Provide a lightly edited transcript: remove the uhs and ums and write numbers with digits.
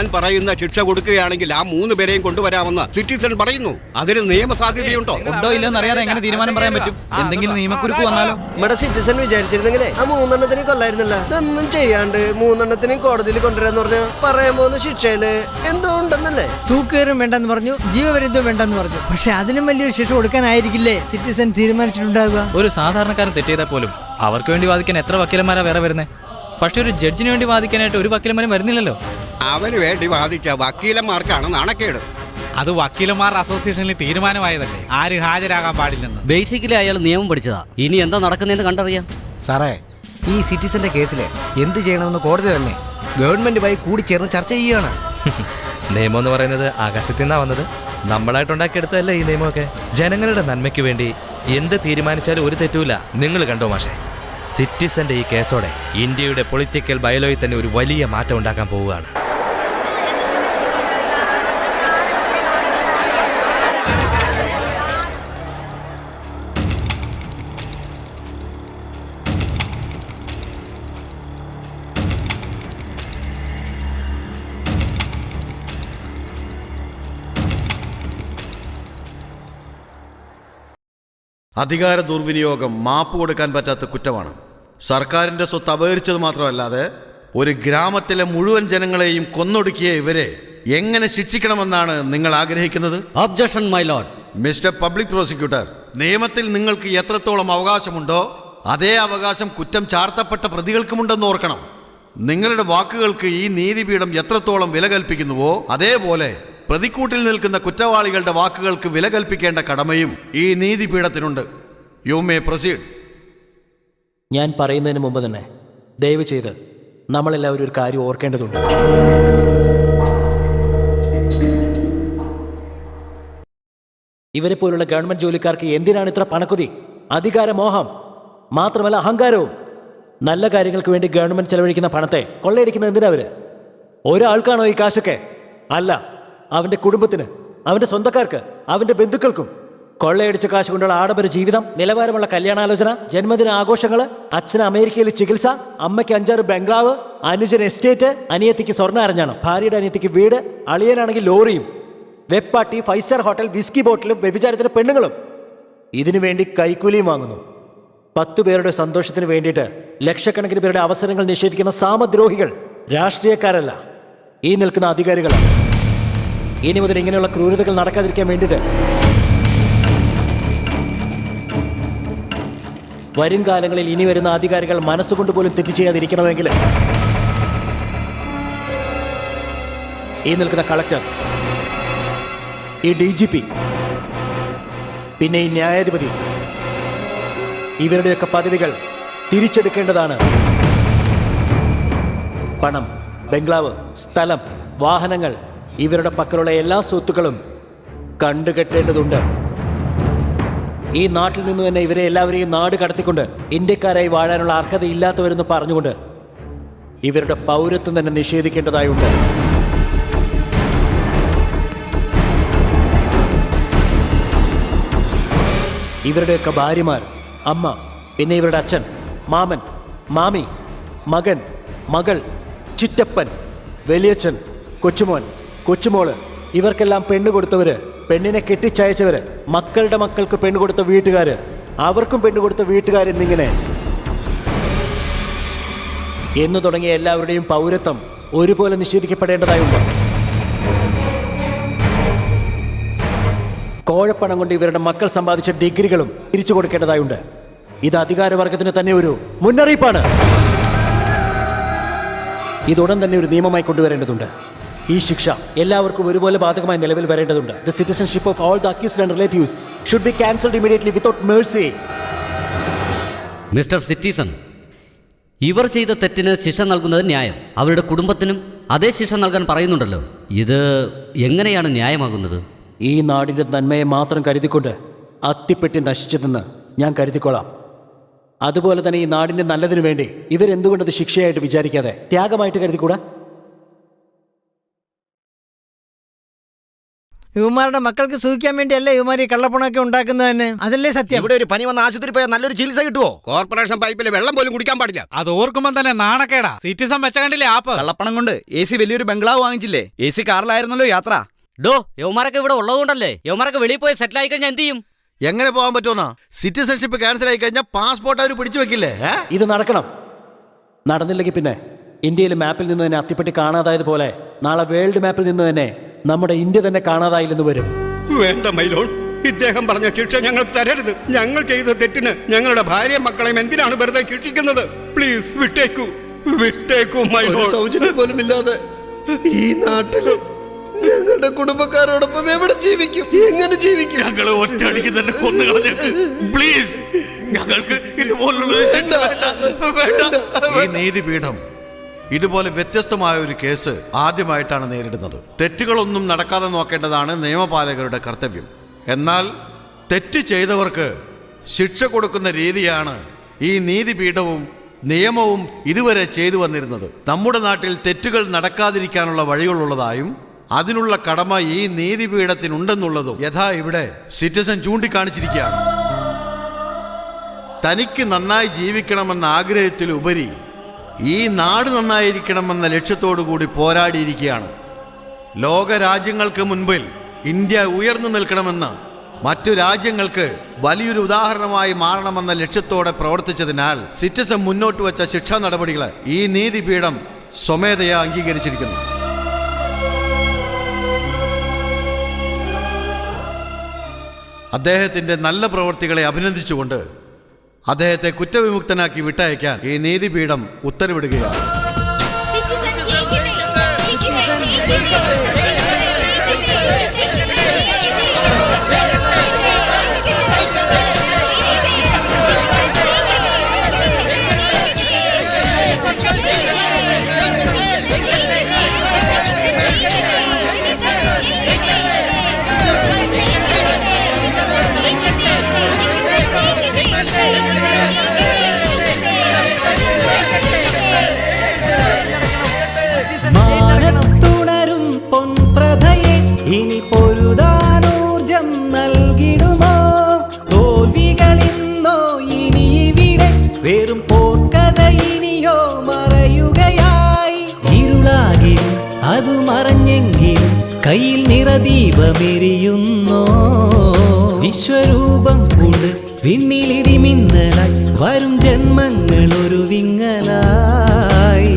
ഞാൻ പറയുന്ന ശിക്ഷ കൊടുക്കുകയാണെങ്കിൽ ആ 3 പേരെയും കൊണ്ടുവരാമെന്ന് സിറ്റിസൺ പറയുന്നു. അതിന് നിയമസാധ്യതയുണ്ടോ? ഉണ്ടോ ഇല്ലെന്ന് അറിയാതെ എങ്ങനെ തീരുമാനം പറയാൻ പറ്റും? എന്തെങ്കിലും നിയമക്കുരുക്ക് വന്നാലോ? നമ്മുടെ സിറ്റിസൺ വിചാരിച്ചിരുന്നെങ്കിലേ ആ 3 കൊല്ലായിരുന്നില്ല. ഇതൊന്നും ചെയ്യാണ്ട് 3 കോടതിയിൽ കൊണ്ടുവരാന്ന് പറഞ്ഞു പറയാൻ പോകുന്ന ശിക്ഷയില് എന്തോ ഉണ്ടെന്നല്ലേ? തൂക്കേറും വേണ്ടെന്ന് പറഞ്ഞു, ജീവപര്യന്തം വേണ്ടെന്ന് പറഞ്ഞു. പക്ഷെ അതിനും വലിയൊരു ശിക്ഷ കൊടുക്കാനായിരിക്കില്ലേ സിറ്റിസൺ തീരുമാനിച്ചിട്ടുണ്ടാകുക? ഒരു സാധാരണക്കാരൻ തെറ്റ് ചെയ്താൽ പോലും അവർക്ക് വേണ്ടി വാദിക്കാൻ എത്ര വക്കീലന്മാരാ വേറെ വരുന്നത്? പക്ഷെ ഒരു ജഡ്ജിന് വേണ്ടി വാദിക്കാനായിട്ട് ഒരു വക്കീലന്മാരും വരുന്നില്ലല്ലോ. അവന് വേണ്ടി വാദിച്ച വക്കീലന്മാർക്കാണ് നാണക്കേട്. അത് വക്കീലന്മാർ അസോസിയേഷനിൽ തീരുമാനമായതല്ലേ, ആരും ഹാജരാകാൻ പാടില്ലെന്ന്. ബേസിക്കലി അയാൾ നിയമം പഠിച്ചതാ. ഇനി എന്താ നടക്കുന്നതെന്ന് കണ്ടറിയാം. സാറേ, ഈ സിറ്റിസന്റെ കേസില് എന്ത് ചെയ്യണമെന്ന് കോടതി തന്നെ ഗവൺമെന്റുമായി കൂടി ചേർന്ന് ചർച്ച ചെയ്യുകയാണ്. നിയമം എന്ന് പറയുന്നത് ആകാശത്തിൽ നിന്നാ വന്നത്. നമ്മളായിട്ടുണ്ടാക്കിയെടുത്തല്ലേ ഈ നിയമമൊക്കെ. ജനങ്ങളുടെ നന്മയ്ക്ക് വേണ്ടി എന്ത് തീരുമാനിച്ചാലും ഒരു തെറ്റുമില്ല. നിങ്ങൾ കണ്ടോ മാഷേ, സിറ്റിസന്റെ ഈ കേസോടെ ഇന്ത്യയുടെ പൊളിറ്റിക്കൽ ബയോയിൽ തന്നെ ഒരു വലിയ മാറ്റം ഉണ്ടാക്കാൻ പോവുകയാണ്. അധികാര ദുർവിനിയോഗം മാപ്പ് കൊടുക്കാൻ പറ്റാത്ത കുറ്റമാണ്. സർക്കാരിൻ്റെ സ്വത്ത് അപഹരിച്ചത് മാത്രമല്ലാതെ ഒരു ഗ്രാമത്തിലെ മുഴുവൻ ജനങ്ങളെയും കൊന്നൊടുക്കിയ ഇവരെ എങ്ങനെ ശിക്ഷിക്കണമെന്നാണ് നിങ്ങൾ ആഗ്രഹിക്കുന്നത്? Objection my Lord. Mister public prosecutor, നിയമത്തിൽ നിങ്ങൾക്ക് എത്രത്തോളം അവകാശമുണ്ടോ അതേ അവകാശം കുറ്റം ചാർത്തപ്പെട്ട പ്രതികൾക്കുമുണ്ടെന്ന് ഓർക്കണം. നിങ്ങളുടെ വാക്കുകൾക്ക് ഈ നീതിപീഠം എത്രത്തോളം വില കൽപ്പിക്കുന്നുവോ അതേപോലെ പ്രതിക്കൂട്ടിൽ നിൽക്കുന്ന കുറ്റവാളികളുടെ വാക്കുകൾക്ക് വില കൽപ്പിക്കേണ്ട കടമയും ഈ നീതിപീഠത്തിനുണ്ട്. You may proceed. ഞാൻ പറയുന്നതിന് മുമ്പ് തന്നെ ദയവ് ചെയ്ത് നമ്മളെല്ലാവരും ഒരു കാര്യം ഓർക്കേണ്ടതുണ്ട്. ഇവരെ പോലുള്ള ഗവൺമെന്റ് ജോലിക്കാർക്ക് എന്തിനാണ് ഇത്ര പണക്കുതി, അധികാരമോഹം, മാത്രമല്ല അഹങ്കാരവും? നല്ല കാര്യങ്ങൾക്ക് വേണ്ടി ഗവൺമെന്റ് ചെലവഴിക്കുന്ന പണത്തെ കൊള്ളയടിക്കുന്നത് എന്തിനാ അവര്? ഒരാൾക്കാണോ ഈ കാശൊക്കെ? അല്ല, അവന്റെ കുടുംബത്തിന്, അവന്റെ സ്വന്തക്കാർക്ക്, അവന്റെ ബന്ധുക്കൾക്കും. കൊള്ളയടിച്ച കാശ് കൊണ്ടുള്ള ആഡംബര ജീവിതം, നിലവാരമുള്ള കല്യാണാലോചന, ജന്മദിന ആഘോഷങ്ങള്, അച്ഛന് അമേരിക്കയിൽ ചികിത്സ, അമ്മയ്ക്ക് 5-6 ബംഗ്ലാവ്, അനുജന് എസ്റ്റേറ്റ്, അനിയത്തിക്ക് സ്വർണ്ണ അരഞ്ഞാണം, ഭാര്യയുടെ അനിയത്തിക്ക് വീട്, അളിയനാണെങ്കിൽ ലോറിയും, web party, 5 star hotel, whisky ബോട്ടിലും, വ്യഭിചാരത്തിന് പെണ്ണുങ്ങളും. ഇതിനു വേണ്ടി കൈക്കൂലിയും വാങ്ങുന്നു. 10 പേരുടെ സന്തോഷത്തിന് വേണ്ടിയിട്ട് ലക്ഷക്കണക്കിന് പേരുടെ അവസരങ്ങൾ നിഷേധിക്കുന്ന സാമദ്രോഹികൾ രാഷ്ട്രീയക്കാരല്ല, ഈ നിൽക്കുന്ന അധികാരികളാണ്. ഇനി മുതൽ ഇങ്ങനെയുള്ള ക്രൂരതകൾ നടക്കാതിരിക്കാൻ വേണ്ടിയിട്ട് വരും കാലങ്ങളിൽ ഇനി വരുന്ന അധികാരികൾ മനസ്സുകൊണ്ട് പോലും തെറ്റ് ചെയ്യാതിരിക്കണമെങ്കിൽ ഈ നിൽക്കുന്ന കളക്ടർ, ഈ DGP, പിന്നെ ഈ ന്യായാധിപതി, ഇവരുടെയൊക്കെ പദവികൾ തിരിച്ചെടുക്കേണ്ടതാണ്. പണം, ബംഗ്ലാവ്, സ്ഥലം, വാഹനങ്ങൾ, ഇവരുടെ പക്കലുള്ള എല്ലാ സ്വത്തുക്കളും കണ്ടുകെട്ടേണ്ടതുണ്ട്. ഈ നാട്ടിൽ നിന്ന് തന്നെ ഇവരെ എല്ലാവരെയും നാട് കടത്തിക്കൊണ്ട് ഇന്ത്യക്കാരായി വാഴാനുള്ള അർഹതയില്ലാത്തവരെന്ന് പറഞ്ഞുകൊണ്ട് ഇവരുടെ പൗരത്വം തന്നെ നിഷേധിക്കേണ്ടതായുണ്ട്. ഇവരുടെയൊക്കെ ഭാര്യമാർ, അമ്മ, പിന്നെ ഇവരുടെ അച്ഛൻ, മാമൻ, മാമി, മകൻ, മകൾ, ചിറ്റപ്പൻ, വലിയച്ഛൻ, കൊച്ചുമോൻ, കൊച്ചുമോള്, ഇവർക്കെല്ലാം പെണ്ണ് കൊടുത്തവര്, പെണ്ണിനെ കെട്ടിച്ചയച്ചവര്, മക്കളുടെ മക്കൾക്ക് പെണ്ണ് കൊടുത്ത വീട്ടുകാര്, അവർക്കും പെണ്ണ് കൊടുത്ത വീട്ടുകാരെന്നിങ്ങനെ എന്നു തുടങ്ങിയ എല്ലാവരുടെയും പൗരത്വം ഒരുപോലെ നിഷേധിക്കപ്പെടേണ്ടതായുണ്ട്. കോഴപ്പണം കൊണ്ട് ഇവരുടെ മക്കൾ സമ്പാദിച്ച ഡിഗ്രികളും തിരിച്ചു കൊടുക്കേണ്ടതായുണ്ട്. ഇത് അധികാരവർഗത്തിന് തന്നെ ഒരു മുന്നറിയിപ്പാണ്. ഇതുടൻ തന്നെ ഒരു നിയമമായി കൊണ്ടുവരേണ്ടതുണ്ട്. ഈ ശിക്ഷ എല്ലാവർക്കും ഒരുപോലെ ബാധകമായി നിലവിൽ വരേണ്ടതുണ്ട്. The citizenship of all the accused and relatives should be cancelled immediately without mercy. Mister citizen, ഇവർ ചെയ്ത തെറ്റിന് ശിക്ഷ നൽകുന്നത് ന്യായം. അവരുടെ കുടുംബത്തിനും അതേ ശിക്ഷ നൽകാൻ പറയുന്നുണ്ടല്ലോ. ഇത് എങ്ങനെയാണ് ന്യായമാകുന്നത്? ഈ നാടിൻ്റെ നന്മയെ മാത്രം കരുതിക്കൊണ്ട് അത്തിപ്പെട്ടി നശിച്ചതെന്ന് ഞാൻ കരുതിക്കൊള്ളാം. അതുപോലെ തന്നെ ഈ നാടിൻ്റെ നല്ലതിനു വേണ്ടി ഇവരെന്തുകൊണ്ടത് ശിക്ഷയായിട്ട് വിചാരിക്കാതെ ത്യാഗമായിട്ട് കരുതിക്കൂടാ? യുവമാരുടെ മക്കൾക്ക് സൂഹിക്കാൻ വേണ്ടിയല്ലേ യുവമാർ ഈ കള്ളപ്പണമൊക്കെ ഉണ്ടാക്കുന്നത് തന്നെ. അതല്ലേ സത്യം. ഇവിടെ ഒരു പനി വന്ന ആശുപത്രി പോയാൽ നല്ലൊരു ചികിത്സ കിട്ടുമോ? കോർപ്പറേഷൻ പൈപ്പിൽ വെള്ളം പോലും കുടിക്കാൻ പാടില്ല. അത് ഓർക്കുമ്പോ തന്നെ നാണക്കേടാ. സിറ്റിസൺ വെച്ച കണ്ടില്ലേ ആപ്പ്. കള്ളപ്പണം കൊണ്ട് AC വലിയൊരു ബംഗ്ലാവ് വാങ്ങിച്ചില്ലേ? AC കാറിലായിരുന്നല്ലോ യാത്ര. ഡോ യവന്മാരൊക്കെ ഇവിടെ ഉള്ളതുകൊണ്ടല്ലേ യവന്മാരൊക്കെ വെളിയിൽ പോയി സെറ്റിൽ ആയി കഴിഞ്ഞാൽ എന്ത് ചെയ്യും? എങ്ങനെ പോകാൻ പറ്റുമെന്നാ? സിറ്റിസൺഷിപ്പ് ക്യാൻസൽ ആയി കഴിഞ്ഞാൽ പാസ്പോർട്ട് അവർ പിടിച്ചു വെക്കില്ലേ? ഇത് നടക്കണം. നടന്നില്ലെങ്കിൽ പിന്നെ ഇന്ത്യയിൽ മാപ്പിൽ നിന്ന് തന്നെ അത്തിപ്പറ്റി കാണാതായതുപോലെ നാളെ വേൾഡ് മാപ്പിൽ നിന്ന് തന്നെ നമ്മുടെ ഇന്ത്യ തന്നെ കാണാതായില്ലെന്ന് വരും. വേണ്ട മൈലോൺ, ഇദ്ദേഹം പറഞ്ഞ ശിക്ഷ ഞങ്ങൾ തരരുത്. ഞങ്ങൾ ചെയ്ത തെറ്റിന് ഞങ്ങളുടെ ഭാര്യയും മക്കളെയും എന്തിനാണ് വെറുതെ ശിക്ഷിക്കുന്നത്? പ്ലീസ് വിട്ടേക്കൂ, വിട്ടേക്കൂ മൈലോൺ. സൗജന്യം പോലും ഇല്ലാതെ ഈ നാട്ടില് ഞങ്ങളുടെ കുടുംബക്കാരോടൊപ്പം എവിടെ ജീവിക്കും? എങ്ങനെ ജീവിക്കും? ഞങ്ങളെ ഒറ്റയടിക്ക് തന്നെ കൊന്നു കളഞ്ഞേക്ക് പ്ലീസ്. ഞങ്ങൾക്ക് ഇതുപോലുള്ള ഈ നീതിപീഠം ഇതുപോലെ വ്യത്യസ്തമായ ഒരു കേസ് ആദ്യമായിട്ടാണ് നേരിടുന്നത്. തെറ്റുകളൊന്നും നടക്കാതെ നോക്കേണ്ടതാണ് നിയമപാലകരുടെ കർത്തവ്യം. എന്നാൽ തെറ്റ് ചെയ്തവർക്ക് ശിക്ഷ കൊടുക്കുന്ന രീതിയാണ് ഈ നീതിപീഠവും നിയമവും ഇതുവരെ ചെയ്തു വന്നിരുന്നത്. നമ്മുടെ നാട്ടിൽ തെറ്റുകൾ നടക്കാതിരിക്കാനുള്ള വഴികളുള്ളതായും അതിനുള്ള കടമ ഈ നീതിപീഠത്തിനുണ്ടെന്നുള്ളതും യഥാ ഇവിടെ സിറ്റിസൺ ചൂണ്ടിക്കാണിച്ചിരിക്കുകയാണ്. തനിക്ക് നന്നായി ജീവിക്കണമെന്ന ആഗ്രഹത്തിലുപരി ഈ നാട് നന്നായിരിക്കണമെന്ന ലക്ഷ്യത്തോടു കൂടി പോരാടിയിരിക്കുകയാണ്. ലോകരാജ്യങ്ങൾക്ക് മുൻപിൽ ഇന്ത്യ ഉയർന്നു നിൽക്കണമെന്ന്, മറ്റു രാജ്യങ്ങൾക്ക് വലിയൊരു ഉദാഹരണമായി മാറണമെന്ന ലക്ഷ്യത്തോടെ പ്രവർത്തിച്ചതിനാൽ സിറ്റിസൺ മുന്നോട്ട് വച്ച ശിക്ഷാ നടപടികളെ ഈ നീതിപീഠം സ്വമേധയാ അംഗീകരിച്ചിരിക്കുന്നു. അദ്ദേഹത്തിൻ്റെ നല്ല പ്രവൃത്തികളെ അഭിനന്ദിച്ചുകൊണ്ട് അദ്ദേഹത്തെ കുറ്റവിമുക്തനാക്കി വിട്ടയക്കാൻ ഈ നീതിപീഠം ഉത്തരവിടുകയാണ്. മാനത്തുണരും പൊൻപ്രഭയെ ഇനി പൊരുതാനൂർജം നൽകിടുമോ? തോൽവികളിന്നോ ഇനി ഇവിടെ വെറും പോർക്കഥ ഇനിയോ മറയുകയായി? ഇരുളാകിലും അത് മറഞ്ഞെങ്കിലും കയ്യിൽ നിറദീപമെരിയുന്നോ? വിശ്വരൂപം കൊണ്ട് വിണ്ണിലിടിമിന്നലായി വരും ജന്മങ്ങൾ ഒരു വിങ്ങലായി.